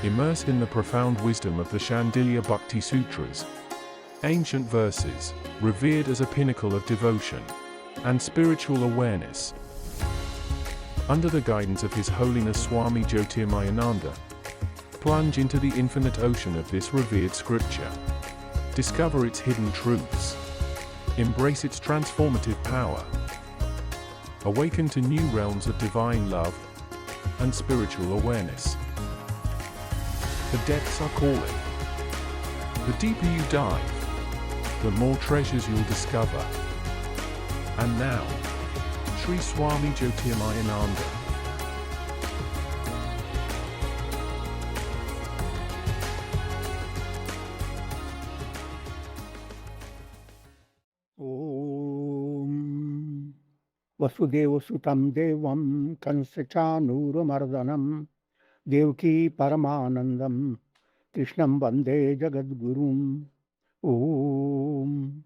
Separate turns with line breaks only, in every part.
Immerse in the profound wisdom of the Shandilya Bhakti Sutras, ancient verses, revered as a pinnacle of devotion and spiritual awareness. Under the guidance of His Holiness Swami Jyotirmayananda, plunge into the infinite ocean of this revered scripture. Discover its hidden truths. Embrace its transformative power. Awaken to new realms of divine love and spiritual awareness. The depths are calling. The deeper you dive, the more treasures you'll discover. And now, Sri Swami Jyotirmayananda.
Om Vasudeva Sutam Devam Kansachanuramardanam Devki Paramanandam Krishnam Vande Jagadgurum. Om.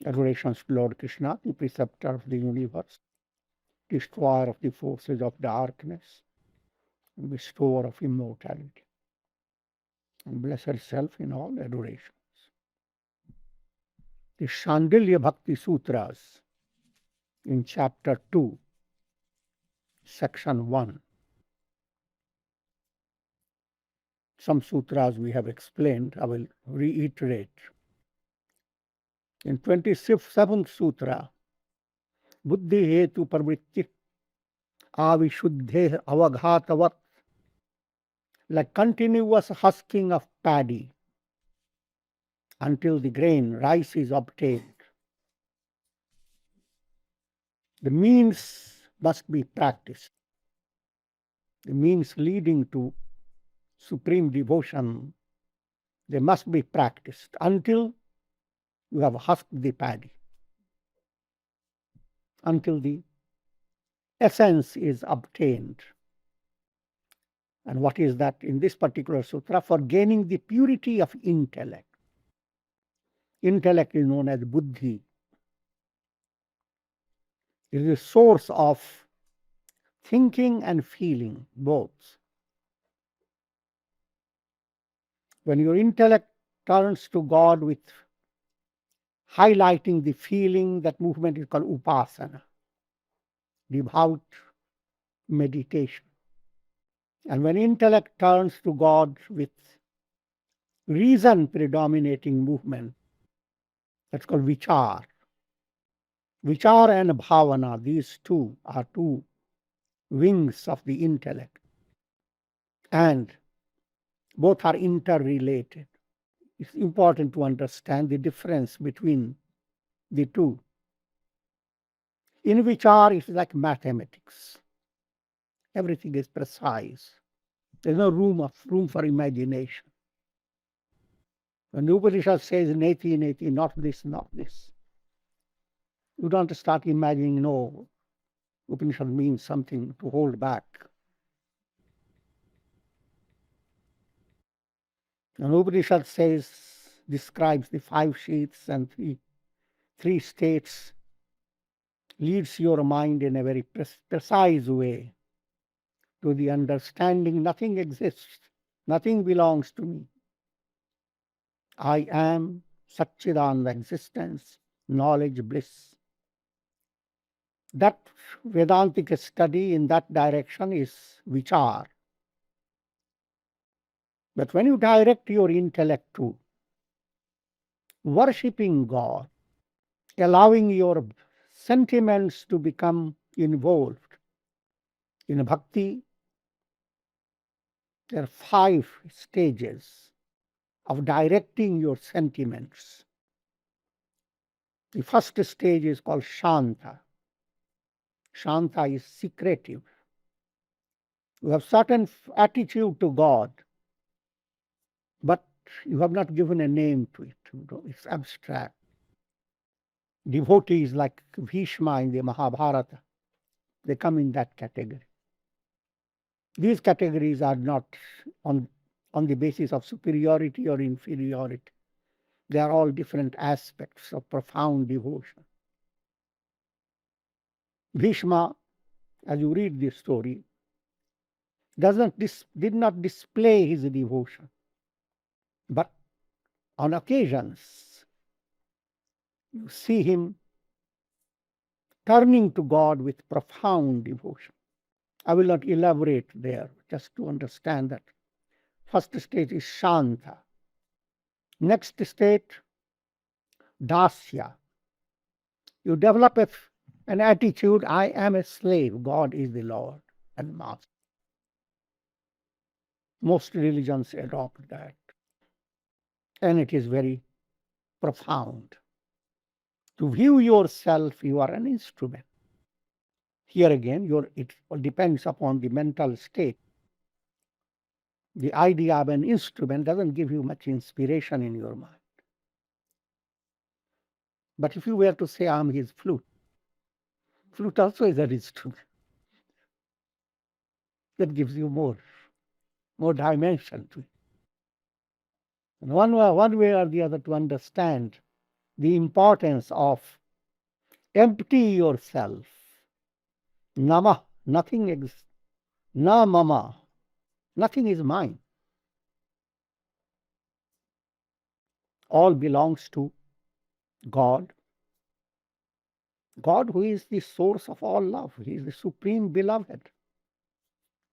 Adorations to Lord Krishna, the preceptor of the universe, destroyer of the forces of darkness, and bestower of immortality, and blessed self in all adorations. The Shandilya Bhakti Sutras in chapter 2, section 1. Some sutras we have explained, I will reiterate. In 27th Sutra, Buddhi hetu parvritti avishuddhe avaghatavat, like continuous husking of paddy until the grain, rice, is obtained. The means must be practiced. The means leading to supreme devotion, they must be practiced until you have husked the paddy, until the essence is obtained. And what is that in this particular sutra? For gaining the purity of intellect. Intellect is known as Buddhi. It is a source of thinking and feeling, both. When your intellect turns to God with highlighting the feeling, that movement is called upasana, devout meditation. And when intellect turns to God with reason predominating movement, that's called vichar. Vichar and bhavana, these two are two wings of the intellect, and both are interrelated. It's important to understand the difference between the two. In vichar, it's like mathematics. Everything is precise. There's no room for imagination. When the Upanishad says neti, neti, not this, not this, you don't start imagining, no, Upanishad means something to hold back. And Upanishad describes the 5 sheaths and three states, leads your mind in a very precise way to the understanding nothing exists, nothing belongs to me. I am Satchidananda existence, knowledge, bliss. That Vedantic study in that direction is vichar. But when you direct your intellect to worshipping God, allowing your sentiments to become involved in bhakti, there are 5 stages of directing your sentiments. The first stage is called Shanta. Shanta is secretive. You have certain attitude to God, but you have not given a name to it. It's abstract. Devotees like Bhishma in the Mahabharata, they come in that category. These categories are not on the basis of superiority or inferiority. They are all different aspects of profound devotion. Bhishma, as you read this story, did not display his devotion, but on occasions you see him turning to God with profound devotion. I will not elaborate there, just to understand that. First state is Shanta. Next state, Dasya. You develop an attitude, I am a slave, God is the Lord and Master. Most religions adopt that. And it is very profound. To view yourself, you are an instrument. Here again, it depends upon the mental state. The idea of an instrument doesn't give you much inspiration in your mind. But if you were to say, I'm his flute also is an instrument. That gives you more dimension to it. And one way or the other to understand the importance of empty yourself. Nama, nothing exists. Na mama, nothing is mine. All belongs to God. God, who is the source of all love. He is the supreme beloved.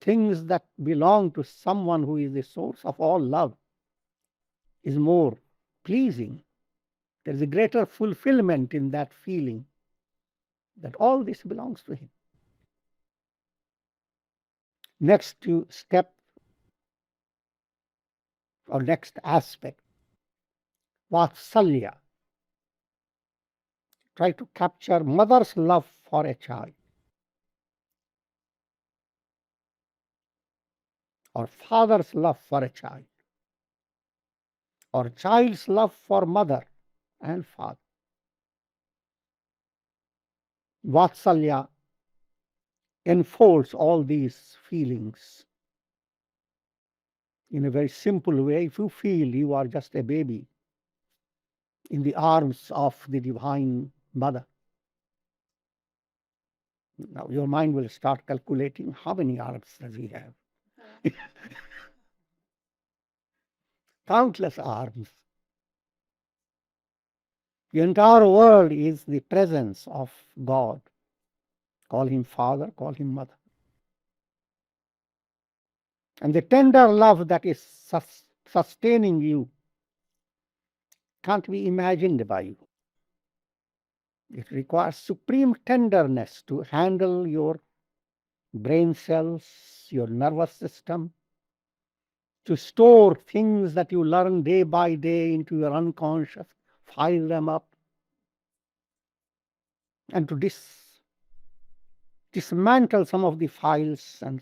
Things that belong to someone who is the source of all love is more pleasing. There is a greater fulfillment in that feeling that all this belongs to him. Next step or next aspect, Vatsalya. Try to capture mother's love for a child, or father's love for a child, or child's love for mother and father. Vatsalya enfolds all these feelings in a very simple way. If you feel you are just a baby in the arms of the Divine Mother, now your mind will start calculating how many arms does he have. Countless arms. The entire world is the presence of God. Call him Father, call him Mother. And the tender love that is sustaining you can't be imagined by you. It requires supreme tenderness to handle your brain cells, your nervous system, to store things that you learn day by day into your unconscious, file them up, and to dismantle some of the files and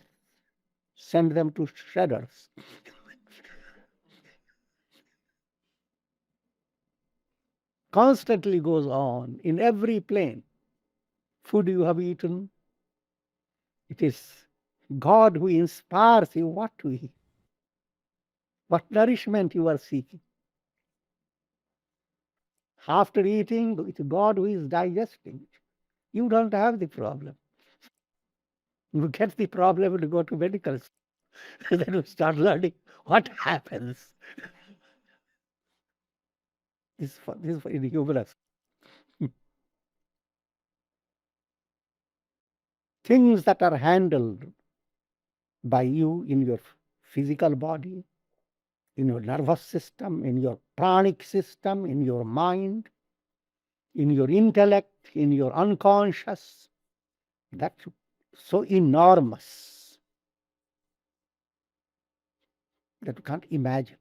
send them to shredders. Constantly goes on in every plane. Food you have eaten, it is God who inspires you what to eat, what nourishment you are seeking. After eating, it's God who is digesting. You don't have the problem. You get the problem when you go to medical school. Then you start learning what happens. This is for humorous. Things that are handled by you in your physical body, in your nervous system, in your pranic system, in your mind, in your intellect, in your unconscious, that's so enormous that you can't imagine.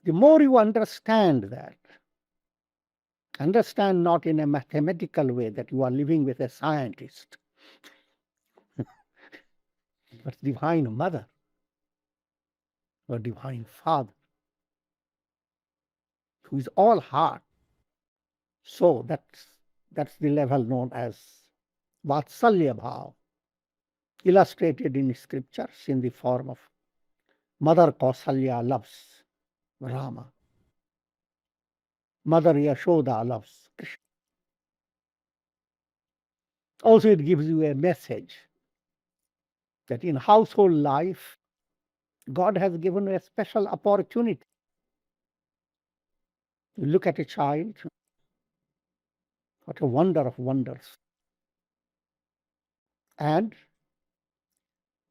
The more you understand that, understand not in a mathematical way that you are living with a scientist, but Divine Mother or Divine Father, who is all heart. So that's the level known as Vatsalya Bhava, illustrated in scriptures in the form of Mother Kausalya loves Rama, Mother Yashoda loves Krishna. Also, it gives you a message. that in household life, God has given a special opportunity. You look at a child, what a wonder of wonders. And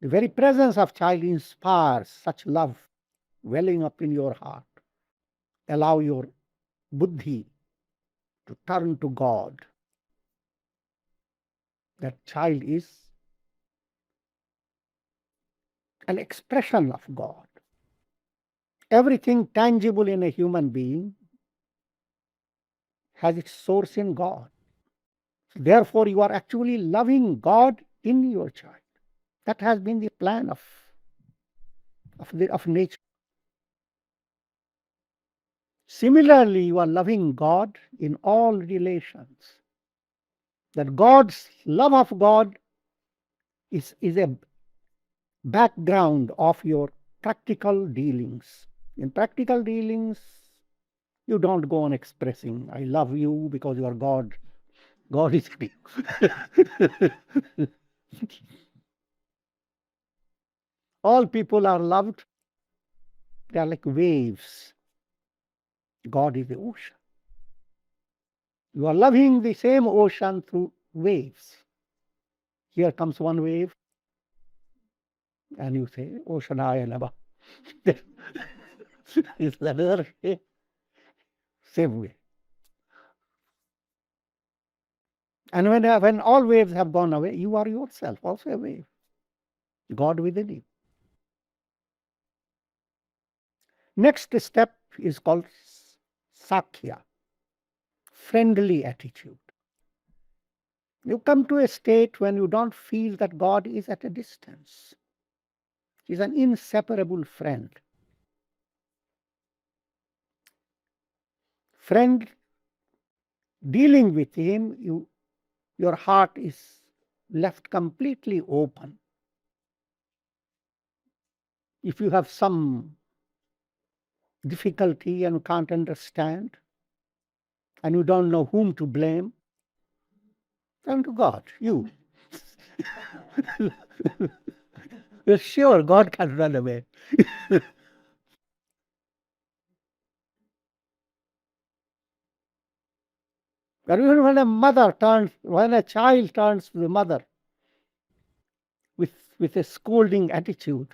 the very presence of child inspires such love welling up in your heart. Allow your buddhi to turn to God. That child is an expression of God. Everything tangible in a human being has its source in God. Therefore, you are actually loving God in your child. That has been the plan of nature. Similarly, you are loving God in all relations. That God's love of God is a background of your practical dealings. In practical dealings, you don't go on expressing, I love you because you are God. God is free. All people are loved. They are like waves. God is the ocean. You are loving the same ocean through waves. Here comes one wave, and you say, Oceanaya Nabha. It's another way. Same way. And when all waves have gone away, you are yourself also a wave. God within you. Next step is called Sakhya, friendly attitude. You come to a state when you don't feel that God is at a distance. He's an inseparable friend. Friend, dealing with him, your heart is left completely open. If you have some difficulty and you can't understand, and you don't know whom to blame, turn to God, you. You're sure God can run away. But even when a child turns to the mother with a scolding attitude,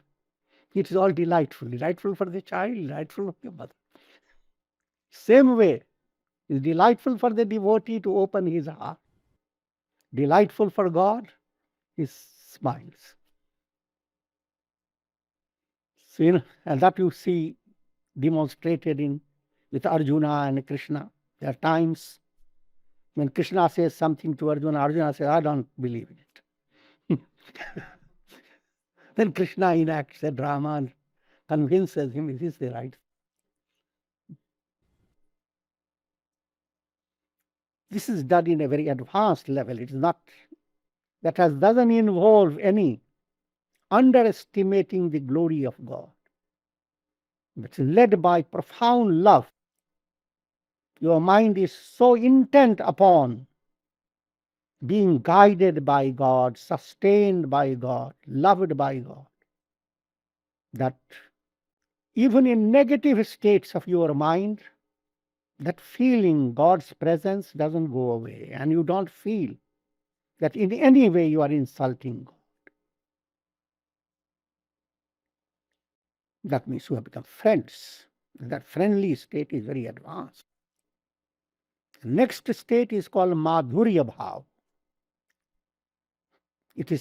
it is all delightful. Delightful for the child, delightful for the mother. Same way, it's delightful for the devotee to open his heart. Delightful for God, he smiles. So, and that you see demonstrated with Arjuna and Krishna. There are times when Krishna says something to Arjuna, Arjuna says, I don't believe in it. Then Krishna enacts a drama and convinces him it is the right. This is done in a very advanced level. It is not, doesn't involve any underestimating the glory of God. It's led by profound love. Your mind is so intent upon being guided by God, sustained by God, loved by God, that even in negative states of your mind, that feeling God's presence doesn't go away, and you don't feel that in any way you are insulting God. That means you have become friends. That friendly state is very advanced. The next state is called Madhurya Bhava. It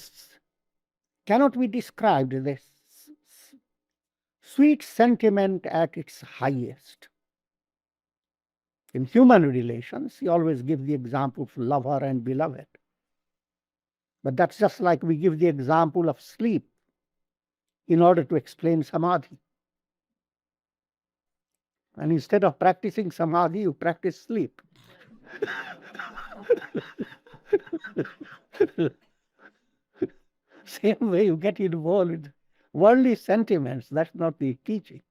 cannot be described as a sweet sentiment at its highest. In human relations, he always gives the example of lover and beloved. But that's just like we give the example of sleep in order to explain samadhi. And instead of practicing samadhi, you practice sleep. Same way you get involved with worldly sentiments. That's not the teaching.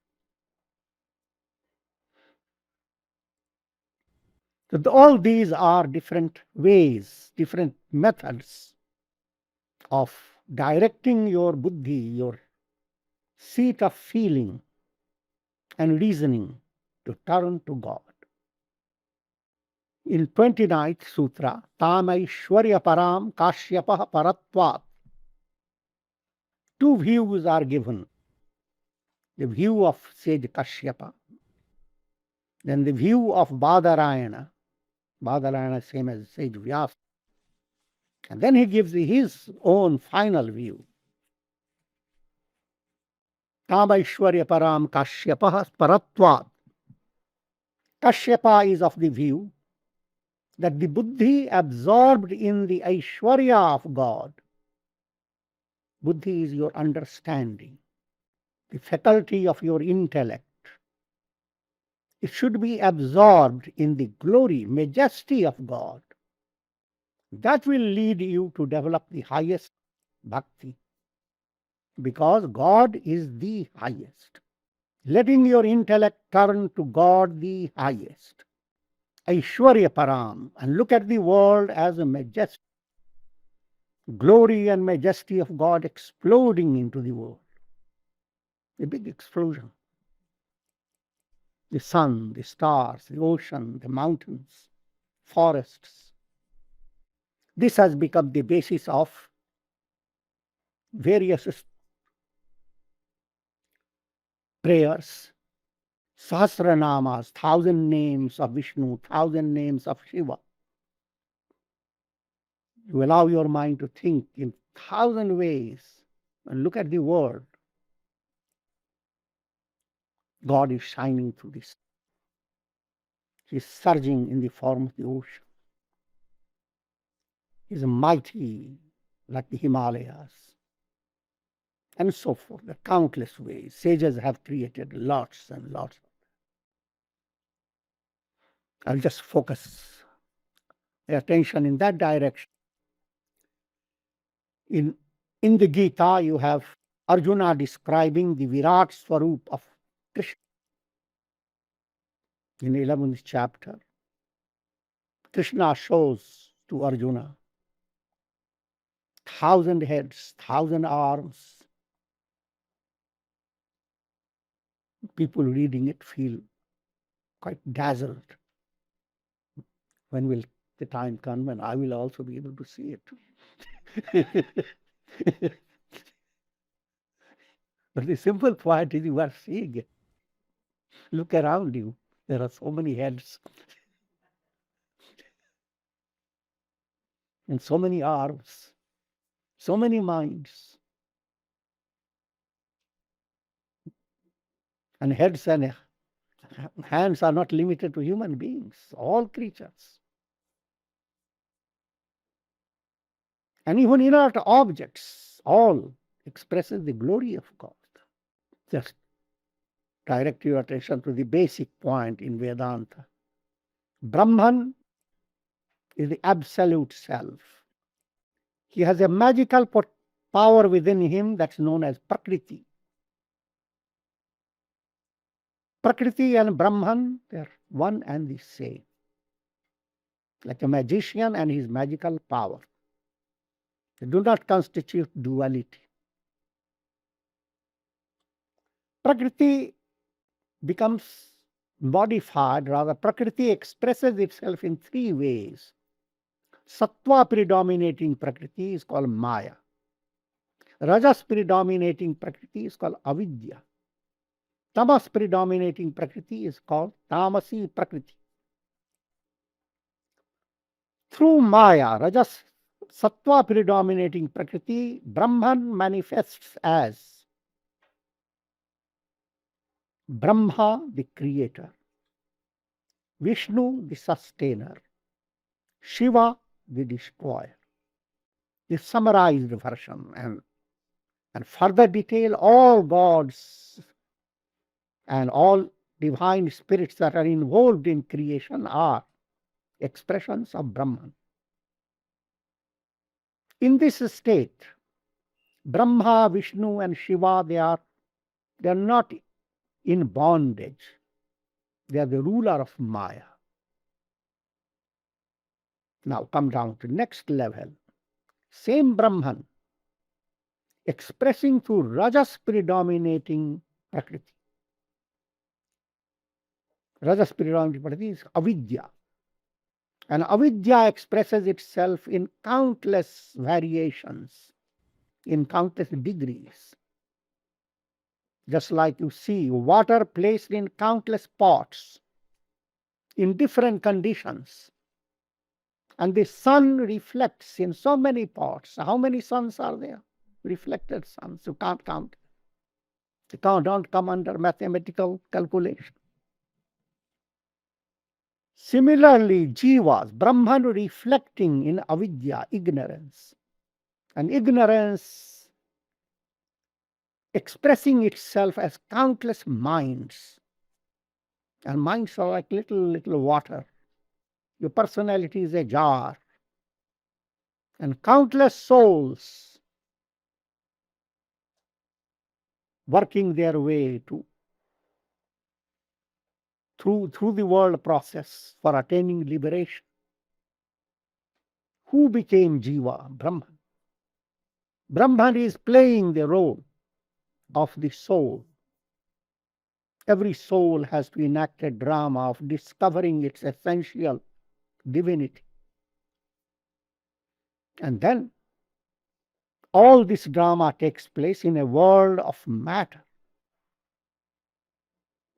So all these are different ways, different methods of directing your buddhi, your seat of feeling and reasoning, to turn to God. In 29th Sutra, Tam Aishwarya Param Kashyapa Paratvat, two views are given. The view of sage Kashyapa, then the view of Badarayana. Badarayana same as sage Vyasa. And then he gives his own final view. Tam Aishwarya Param Kashyapa Paratvat. Kashyapa is of the view that the buddhi absorbed in the Aishwarya of God. Buddhi is your understanding, the faculty of your intellect. It should be absorbed in the glory, majesty of God. That will lead you to develop the highest bhakti, because God is the highest. Letting your intellect turn to God, the highest, Aishwarya Param, and look at the world as a majesty, glory and majesty of God exploding into the world. A big explosion. The sun, the stars, the ocean, the mountains, forests. This has become the basis of various prayers, Sahasranamas, 1,000 names of Vishnu, 1,000 names of Shiva. You allow your mind to think in 1,000 ways and look at the world. God is shining through this. He is surging in the form of the ocean. He is mighty like the Himalayas, and so forth. There are countless ways. Sages have created lots and lots of them. I'll just focus the attention in that direction. In the Gita, you have Arjuna describing the Virat Swarup of Krishna. In the 11th chapter, Krishna shows to Arjuna 1,000 heads, 1,000 arms. People reading it feel quite dazzled. When will the time come when I will also be able to see it? But the simple point is you are seeing it. Look around you. There are so many heads and so many arms, so many minds. And heads and hands are not limited to human beings, all creatures. And even inert objects, all expresses the glory of God. Just direct your attention to the basic point in Vedanta. Brahman is the absolute self. He has a magical power within him that's known as Prakriti. Prakriti and Brahman, they're one and the same. Like a magician and his magical power. They do not constitute duality. Prakriti becomes modified, rather, Prakriti expresses itself in three ways. Sattva predominating Prakriti is called Maya. Rajas predominating Prakriti is called Avidya. Tamas predominating Prakriti is called Tamasi Prakriti. Through Maya, Rajas, Sattva predominating Prakriti, Brahman manifests as Brahma, the creator, Vishnu, the sustainer, Shiva, the destroyer. The summarized version, and further detail, all gods and all divine spirits that are involved in creation are expressions of Brahman. In this state, Brahma, Vishnu, and Shiva, they are not in bondage. They are the ruler of Maya. Now come down to next level. Same Brahman expressing through rajas predominating prakriti. Rajas predominating prakriti is avidya. And avidya expresses itself in countless variations, in countless degrees. Just like you see water placed in countless pots in different conditions. And the sun reflects in so many pots. How many suns are there? Reflected suns. You can't count. They don't come under mathematical calculation. Similarly, jivas, Brahman reflecting in avidya, ignorance. And ignorance expressing itself as countless minds. And minds are like little water. Your personality is a jar. And countless souls working their way through the world process for attaining liberation. Who became Jiva? Brahman. Brahman is playing the role of the soul. Every soul has to enact a drama of discovering its essential divinity. And then all this drama takes place in a world of matter.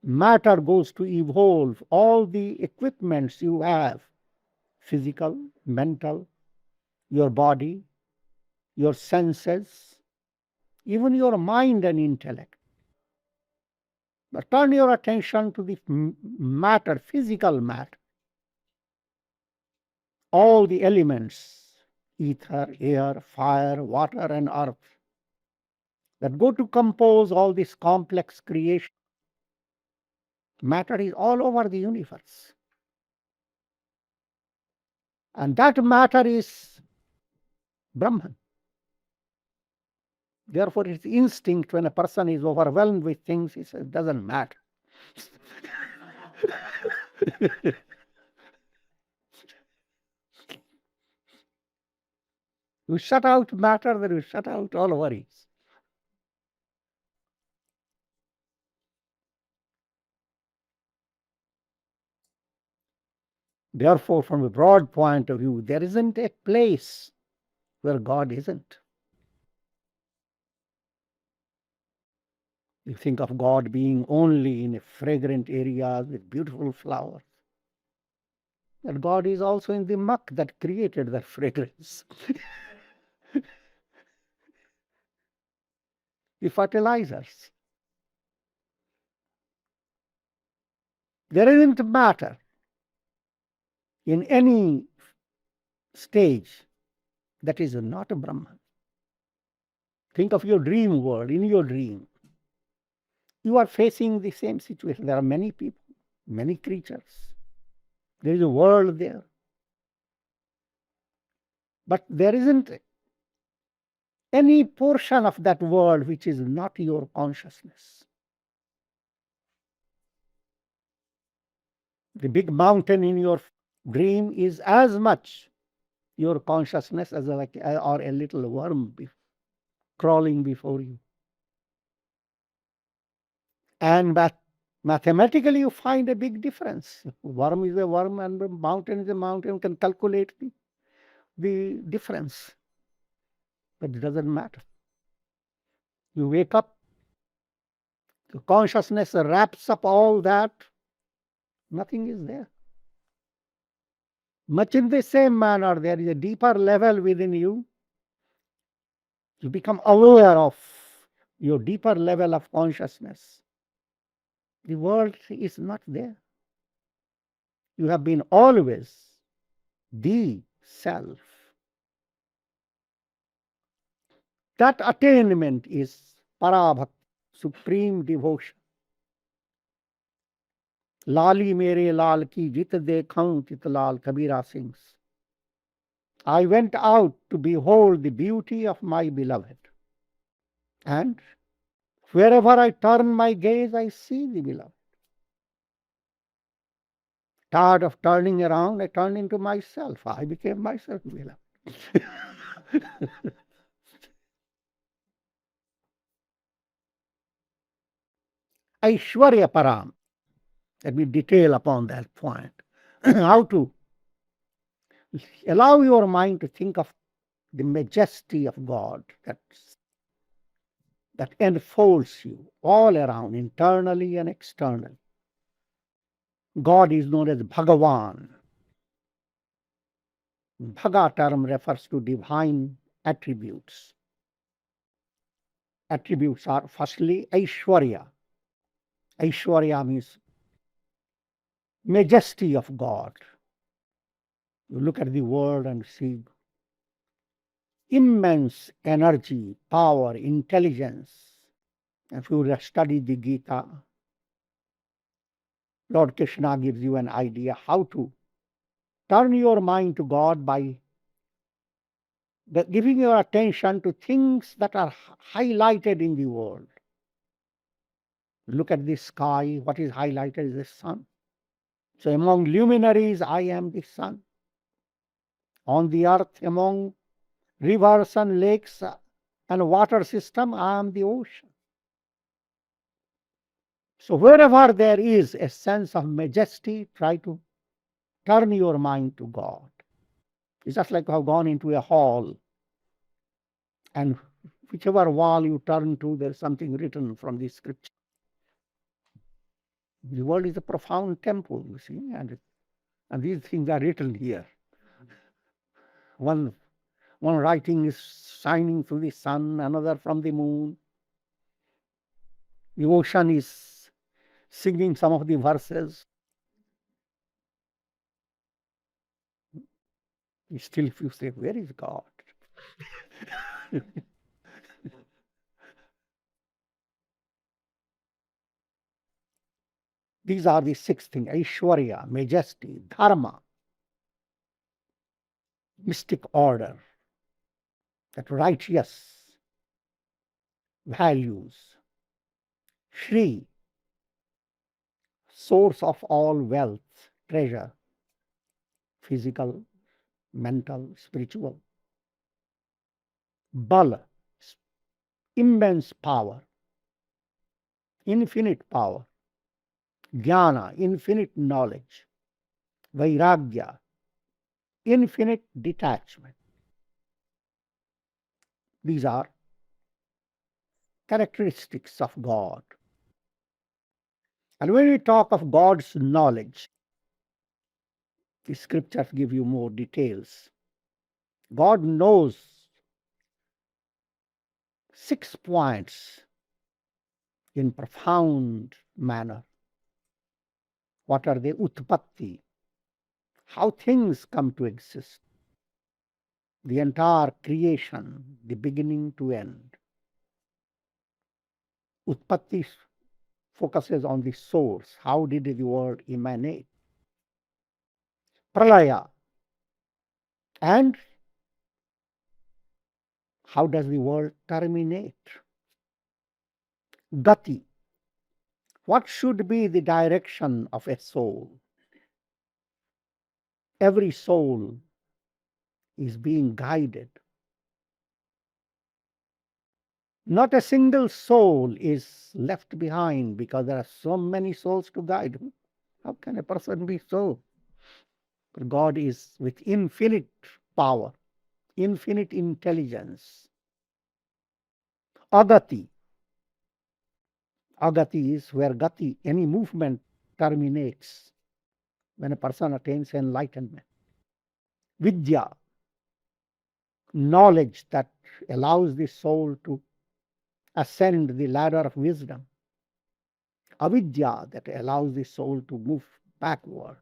Matter goes to evolve all the equipments you have, physical, mental, your body, your senses, even your mind and intellect. But turn your attention to the matter, physical matter. All the elements, ether, air, fire, water, and earth, that go to compose all this complex creation. Matter is all over the universe. And that matter is Brahman. Therefore, it's instinct when a person is overwhelmed with things, he says, it doesn't matter. You shut out matter, then you shut out all worries. Therefore, from a broad point of view, there isn't a place where God isn't. You think of God being only in a fragrant areas with beautiful flowers. That God is also in the muck that created that fragrance. The fertilizers. There isn't matter in any stage that is not a Brahman. Think of your dream world. In your dream, you are facing the same situation. There are many people, many creatures. There is a world there. But there isn't any portion of that world which is not your consciousness. The big mountain in your dream is as much your consciousness as or a little worm crawling before you. And mathematically, you find a big difference. Worm is a worm and mountain is a mountain. You can calculate the difference. But it doesn't matter. You wake up, the consciousness wraps up all that, nothing is there. Much in the same manner, there is a deeper level within you. You become aware of your deeper level of consciousness. The world is not there. You have been always the self. That attainment is parabhakti, supreme devotion. Lali mere lal ki jit dekhun tit lal, Kabira sings. I went out to behold the beauty of my beloved. And wherever I turn my gaze, I see the beloved. Tired of turning around, I turned into myself. I became myself beloved. Aishwarya Param. Let me detail upon that point. How to allow your mind to think of the majesty of God that enfolds you all around, internally and externally. God is known as Bhagavan. Bhaga term refers to divine attributes. Attributes are firstly Aishwarya. Aishwarya means majesty of God. You look at the world and see immense energy, power, intelligence. If you study the Gita, Lord Krishna gives you an idea how to turn your mind to God by giving your attention to things that are highlighted in the world. Look at the sky, what is highlighted is the sun. So among luminaries, I am the sun. On the earth, among rivers and lakes and water system, I am the ocean. So wherever there is a sense of majesty, try to turn your mind to God. It's just like you have gone into a hall, and whichever wall you turn to, there's something written from the scripture. The world is a profound temple, you see, and these things are written here. One writing is shining through the sun, another from the moon. The ocean is singing some of the verses. Still, if you say, where is God? These are the six things: Aishwarya, majesty; Dharma, mystic order; that righteous values; Shri, source of all wealth, treasure, physical, mental, spiritual; Bal, immense power, infinite power; Jnana, infinite knowledge; Vairagya, infinite detachment. These are characteristics of God. And when we talk of God's knowledge, the scriptures give you more details. God knows 6 points in profound manner. What are they? Utpatti, how things come to exist, the entire creation, the beginning to end. Utpatti focuses on the source. How did the world emanate? Pralaya, and how does the world terminate? Gati, what should be the direction of a soul? Every soul is being guided. Not a single soul is left behind because there are so many souls to guide. How can a person be so? But God is with infinite power, infinite intelligence. Agati. Agati is where gati, any movement, terminates when a person attains enlightenment. Vidya, knowledge that allows the soul to ascend the ladder of wisdom. Avidya, that allows the soul to move backward.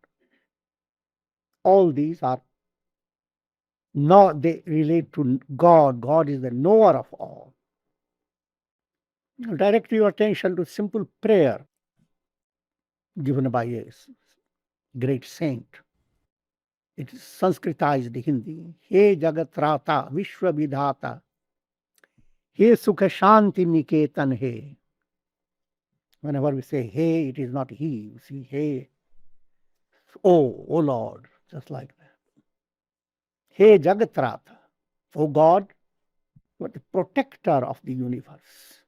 All these are they relate to God. God is the knower of all. Direct your attention to simple prayer given by a great saint. It is Sanskritized Hindi. He Jagatrata, Vishwavidhata, He Sukha Shanti Niketan He. Whenever we say He, it is not He. You see, He, oh Lord, just like that. He Jagatrata, oh God, what the protector of the universe.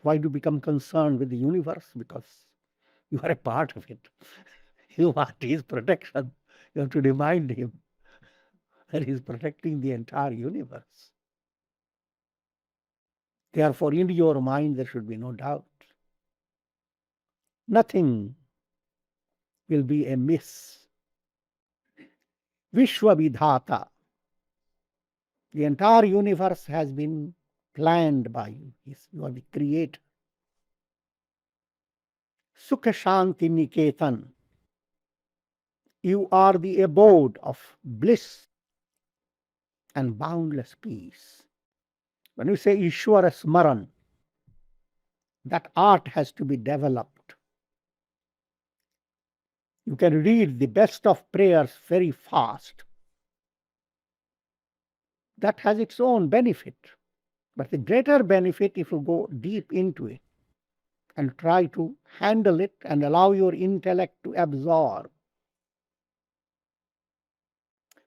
Why do you become concerned with the universe? Because you are a part of it. You want his protection. You have to remind him that he is protecting the entire universe. Therefore, in your mind, there should be no doubt. Nothing will be amiss. Vishwavidhata. The entire universe has been planned by you. You are the creator. Sukha Shanti Niketan. You are the abode of bliss and boundless peace. When you say Ishwara Smaran, that art has to be developed. You can read the best of prayers very fast. That has its own benefit. But the greater benefit if you go deep into it and try to handle it and allow your intellect to absorb.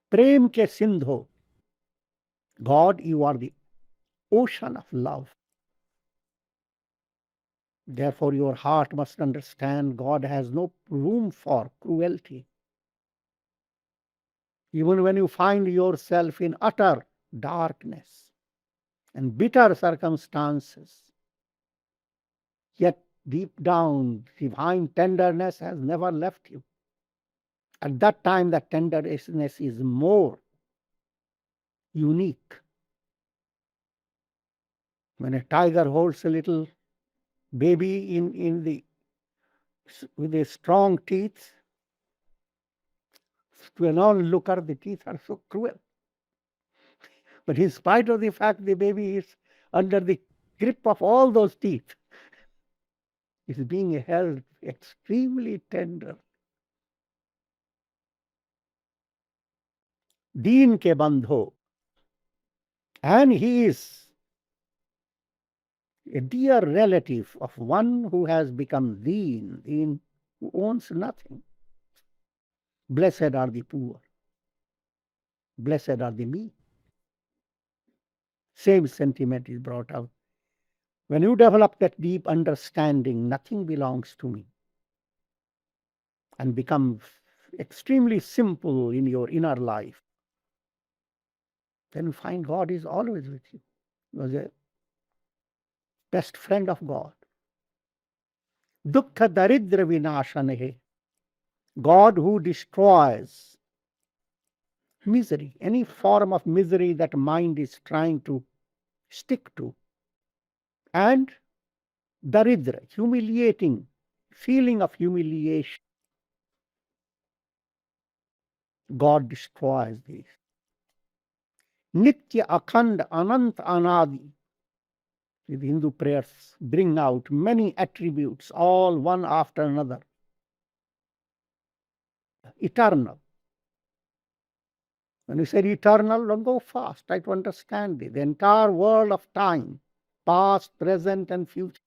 Prem ke sindho. God, you are the ocean of love. Therefore, your heart must understand God has no room for cruelty. Even when you find yourself in utter darkness and bitter circumstances, yet deep down, divine tenderness has never left you. At that time, that tenderness is more unique. When a tiger holds a little baby with his strong teeth, to an onlooker, the teeth are so cruel. But in spite of the fact the baby is under the grip of all those teeth, is being held extremely tender. Deen ke bandho. And he is a dear relative of one who has become deen, who owns nothing. Blessed are the poor. Blessed are the meek. Same sentiment is brought out. When you develop that deep understanding, nothing belongs to me, and become extremely simple in your inner life, then you find God is always with you. You are the best friend of God. Dukkha daridra vinashanahe. God who destroys misery, any form of misery that mind is trying to stick to. And daridra, humiliating, feeling of humiliation. God destroys these. Nitya akhand anant anadi. The Hindu prayers bring out many attributes, all one after another. Eternal. When you say eternal, don't go fast. Try to understand it. The entire world of time, past, present, and future,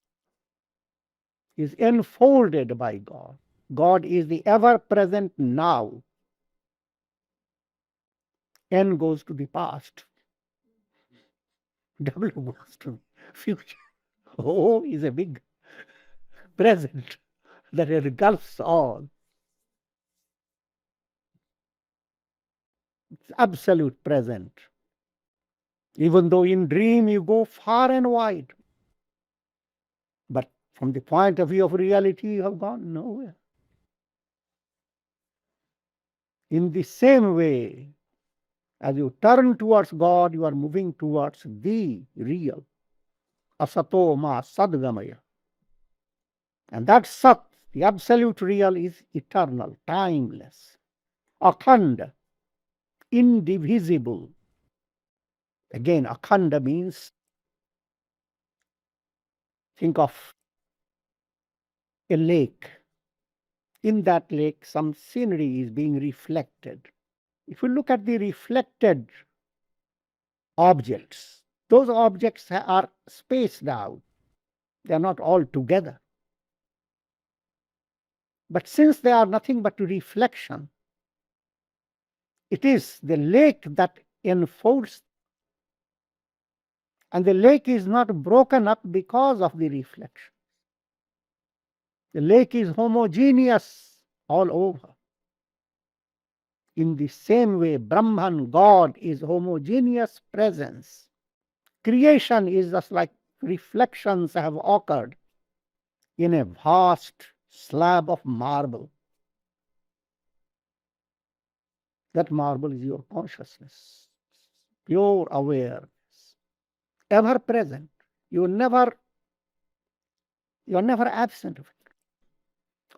is enfolded by God. God is the ever-present now. N goes to the past. W goes to future. O is a big present that engulfs all. It's absolute present. Even though in dream you go far and wide. But from the point of view of reality, you have gone nowhere. In the same way, as you turn towards God, you are moving towards the real. Asato ma sadgamaya. And that sat, the absolute real, is eternal, timeless. Akhanda, indivisible. Again, akhanda means, think of a lake. In that lake, some scenery is being reflected. If you look at the reflected objects, those objects are spaced out. They are not all together. But since they are nothing but reflection, it is the lake that enfolds. And the lake is not broken up because of the reflection. The lake is homogeneous all over. In the same way, Brahman, God, is homogeneous presence. Creation is just like reflections have occurred in a vast slab of marble. That marble is your consciousness, pure awareness, ever present. You are never absent of it.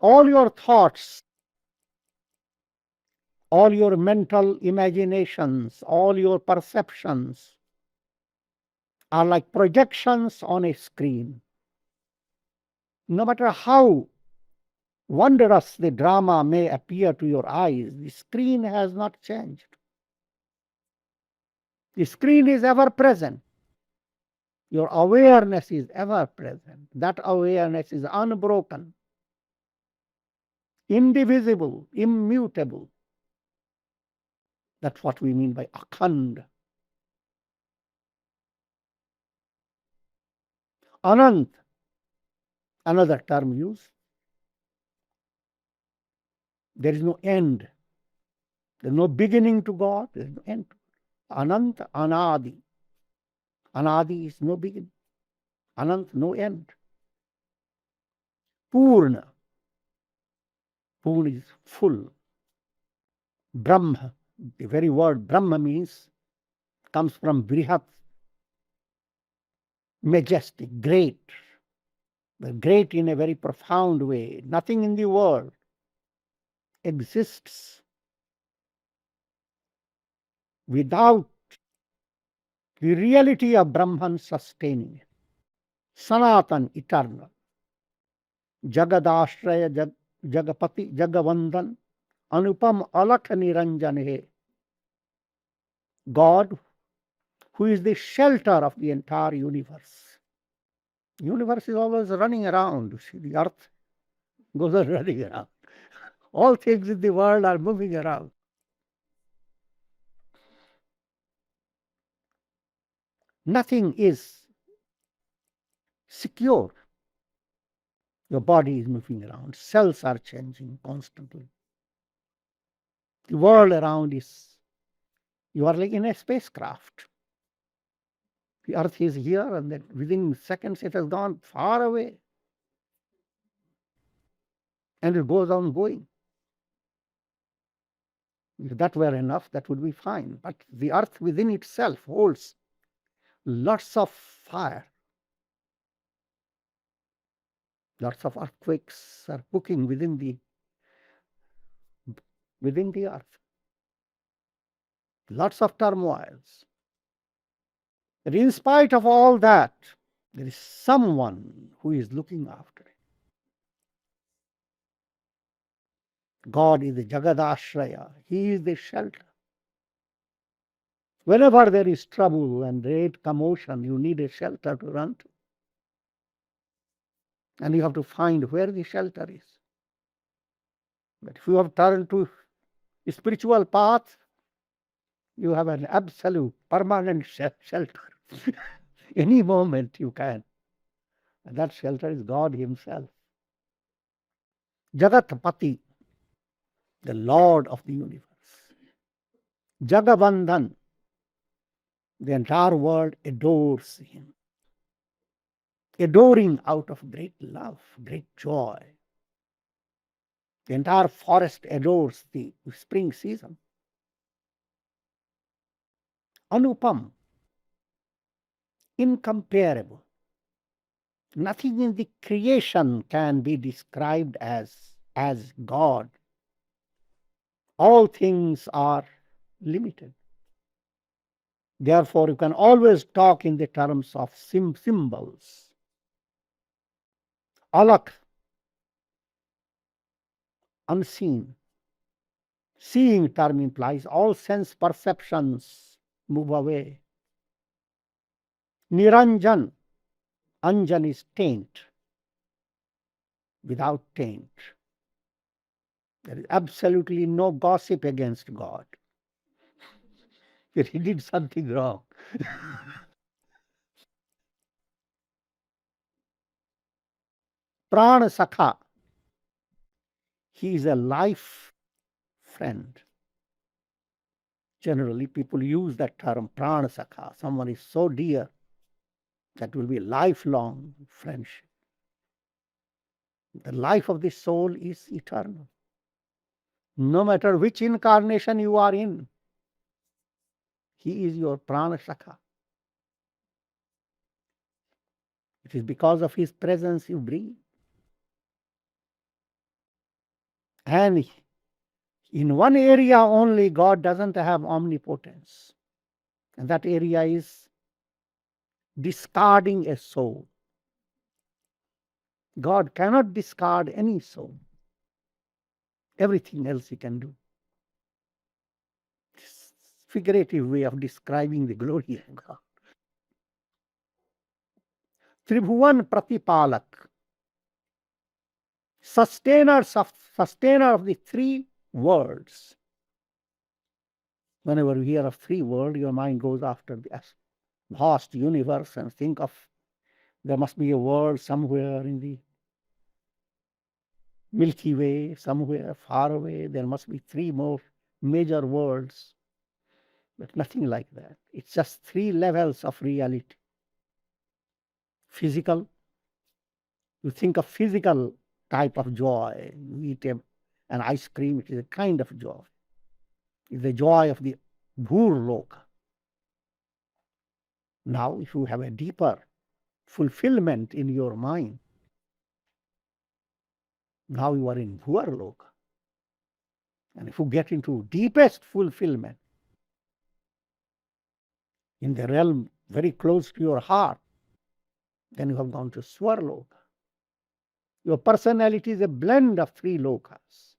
All your thoughts, all your mental imaginations, all your perceptions are like projections on a screen. No matter how wondrous the drama may appear to your eyes, the screen has not changed. The screen is ever present. Your awareness is ever present. That awareness is unbroken, indivisible, immutable. That's what we mean by akhand. Anant, another term used. There is no end. There is no beginning to God. There is no end. Anant, anadi. Anadi is no beginning. Anant, no end. Purna. Purna is full. Brahma, the very word Brahma comes from Brihat, majestic, great. But great in a very profound way. Nothing in the world exists without the reality of Brahman sustaining it. Sanatan, eternal. Jagadashraya, Jagapati, Jagavandan, Anupam Alakh Niranjan He. God, who is the shelter of the entire universe. The universe is always running around. You see, the earth goes on running around. All things in the world are moving around. Nothing is secure. Your body is moving around. Cells are changing constantly. The world around you are like in a spacecraft. The earth is here, and then within seconds it has gone far away. And it goes on going. If that were enough, that would be fine. But the earth within itself holds lots of fire. Lots of earthquakes are cooking within the earth. Lots of turmoils. But in spite of all that, there is someone who is looking after it. God is the Jagadashraya. He is the shelter. Whenever there is trouble and great commotion, you need a shelter to run to. And you have to find where the shelter is. But if you have turned to a spiritual path, you have an absolute permanent shelter. Any moment you can. And that shelter is God Himself. Jagatpati, the Lord of the universe. Jagabandhan, the entire world adores Him. Adoring out of great love, great joy. The entire forest adores the spring season. Anupam, incomparable. Nothing in the creation can be described as God. All things are limited. Therefore, you can always talk in the terms of symbols. Alakh, unseen. Seeing term implies all sense perceptions move away. Niranjan, Anjan is taint, without taint. There is absolutely no gossip against God. That He did something wrong. Prana Sakha. He is a life friend. Generally, people use that term, Prana Sakha. Someone is so dear that will be lifelong friendship. The life of the soul is eternal. No matter which incarnation you are in, he is your Prana Sakha. It is because of his presence you breathe. And in one area only, God doesn't have omnipotence. And that area is discarding a soul. God cannot discard any soul. Everything else he can do. It's a figurative way of describing the glory of God. Tribhuvan Pratipalak, sustainer of the three worlds. Whenever you hear of three worlds, your mind goes after the vast universe and think of there must be a world somewhere in the Milky Way, somewhere far away. There must be three more major worlds. But nothing like that. It's just three levels of reality. Physical. You think of physical type of joy. You eat an ice cream, it is a kind of joy. It's the joy of the Bhur-loka. Now, if you have a deeper fulfillment in your mind, now you are in Bhur-loka. And if you get into deepest fulfillment, in the realm very close to your heart, then you have gone to Swarloka. Your personality is a blend of three lokas.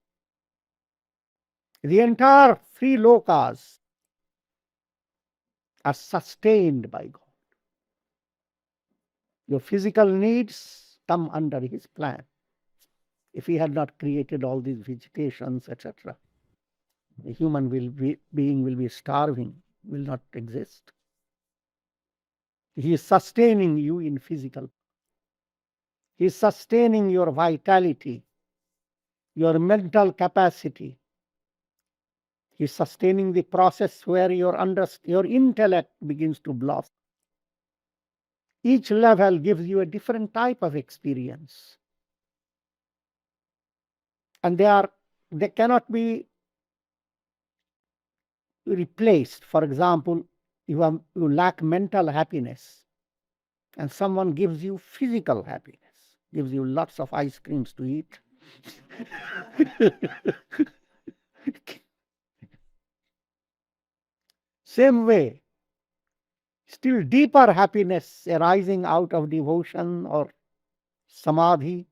The entire three lokas are sustained by God. Your physical needs come under his plan. If he had not created all these vegetations, etc., the human being will be starving, will not exist. He is sustaining you in physical. He is sustaining your vitality, your mental capacity. He is sustaining the process where your intellect begins to blossom. Each level gives you a different type of experience. And they cannot be replaced. For example, you lack mental happiness, and someone gives you physical happiness, gives you lots of ice creams to eat. Same way, still deeper happiness arising out of devotion or samadhi,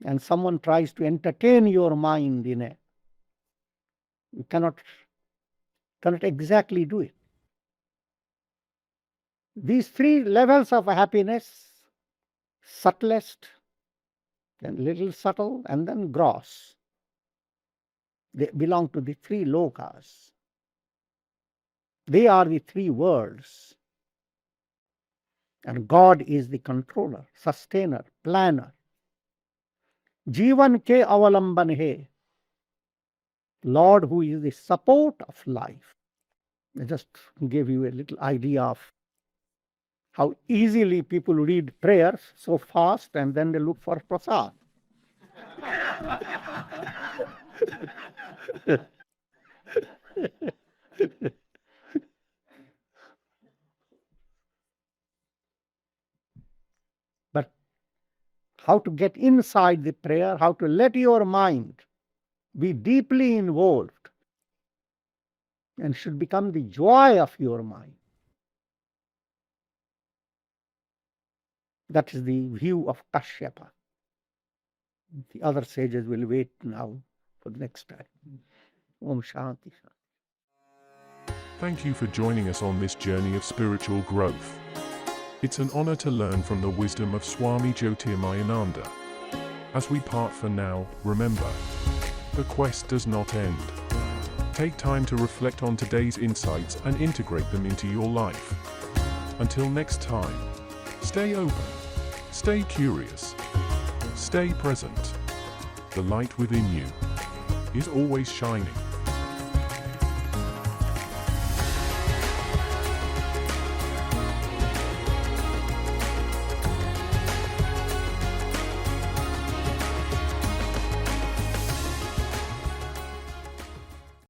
and someone tries to entertain your mind you cannot exactly do it. These three levels of happiness, subtlest, then little subtle, and then gross, they belong to the three lokas. They are the three worlds. And God is the controller, sustainer, planner. Jivan ke avalamban hai. Lord, who is the support of life. I just gave you a little idea of how easily people read prayers so fast and then they look for prasad. But how to get inside the prayer, how to let your mind be deeply involved and should become the joy of your mind. That is the view of Kashyapa. The other sages will wait now for the next time. Om Shanti.
Thank you for joining us on this journey of spiritual growth. It's an honor to learn from the wisdom of Swami Jyotirmayananda. As we part for now, remember, the quest does not end. Take time to reflect on today's insights and integrate them into your life. Until next time, stay open, Stay curious. Stay present. The light within you is always shining.